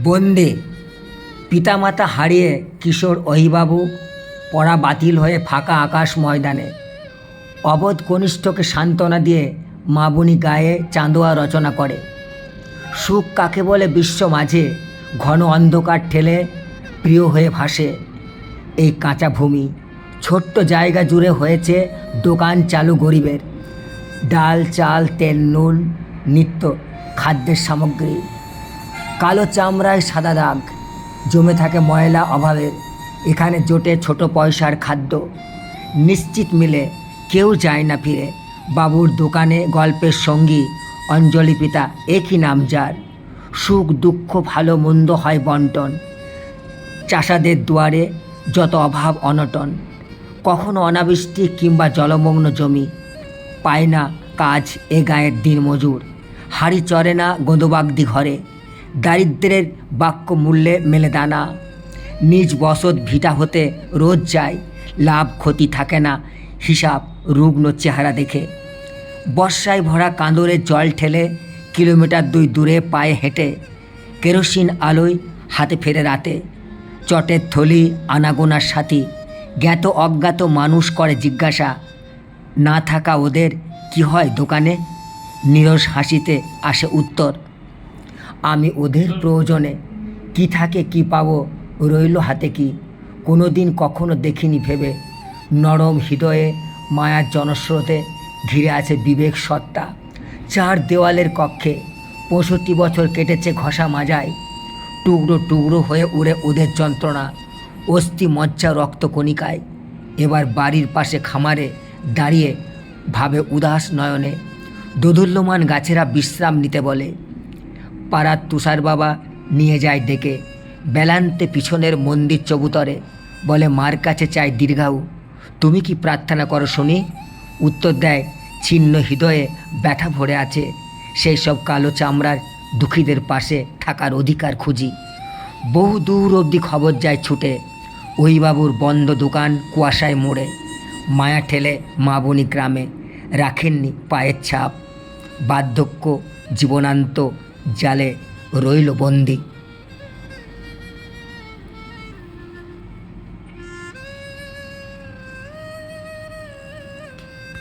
বন্দে পিতামাতা হারিয়ে কিশোর অহিবাবু পড়া বাতিল হয়ে ফাঁকা আকাশ ময়দানে অবোধ কনিষ্ঠকে সান্ত্বনা দিয়ে মাবুনি গায়ে চাঁদোয়া রচনা করে। সুখ কাকে বলে বিশ্ব মাঝে ঘন অন্ধকার ঠেলে প্রিয় হয়ে ভাসে। এই কাঁচা ভূমি ছোট্ট জায়গা জুড়ে হয়েছে দোকান চালু গরিবের। ডাল চাল তেল নুন নিত্য খাদ্যের সামগ্রী। কালো চামড়ায় সাদা দাগ জমে থাকে ময়লা অভাবের। এখানে জোটে ছোট পয়সার খাদ্য, নিশ্চিত মিলে কেউ যায় না ফিরে। বাবুর দোকানে গল্পের সঙ্গী অঞ্জলি পিতা একই নাম যার। সুখ দুঃখ ভালো মন্দ হয় বন্টন। চাষাদের দুয়ারে যত অভাব অনটন। কখনো অনাবৃষ্টি কিংবা জলমগ্ন জমি, পায় না কাজ এ গায়ের দিন মজুর। হাড়ি চড়ে না গোদবাগদি ঘরে, দারিদ্রের বাক্য মূল্যে মেলে দানা। নিজ বসত ভিটা হতে রোজ যায়, লাভ ক্ষতি থাকে না হিসাব রুগ্ন চেহারা দেখে। বর্ষায় ভরা কাঁদরে জল ঠেলে কিলোমিটার 2 দূরে পায়ে হেঁটে। কেরোসিন আলোয় হাতে ফেরে রাতে, চটের থলি আনাগোনার সাথী। জ্ঞাত অজ্ঞাত মানুষ করে জিজ্ঞাসা, না থাকা ওদের কি হয় দোকানে? নীরস হাসিতে আসে উত্তর, আমি ওদের প্রয়োজনে কি থাকে কি পাবো রইল হাতে কি। কোনো দিন কখনো দেখিনি ভেবে। নরম হৃদয়ে মায়ার জনস্রোতে ঘিরে আছে বিবেক সত্তা। 4 দেওয়ালের কক্ষে 65 বছর কেটেছে ঘষা মাজায়। টুকরো টুকরো হয়ে উড়ে ওদের যন্ত্রণা, অস্থি মজ্জা রক্ত কণিকায়। এবার বাড়ির পাশে খামারে দাঁড়িয়ে ভাবে উদাস নয়নে। দোদুল্যমান গাছেরা বিশ্রাম নিতে বলে। পাড়ার তুষার বাবা নিয়ে যায় ডেকে। বেলান্তে পিছনের মন্দির চবুতরে বলে, মার কাছে চাই দীর্ঘায়ু, তুমি কি প্রার্থনা করো শুনি? উত্তর দেয়, ছিন্ন হৃদয়ে ব্যথা ভরে আছে, সেই সব কালো চামড়ার দুঃখীদের পাশে থাকার অধিকার খুঁজি। বহু দূর অবধি খবর যায় ছুটে, ওই বাবুর বন্ধ দোকান কুয়াশায় মোড়ে। মায়া ঠেলে মাবনি গ্রামে রাখেননি পায়ের ছাপ। বার্ধক্য জীবনান্ত জালে রইল বন্দি।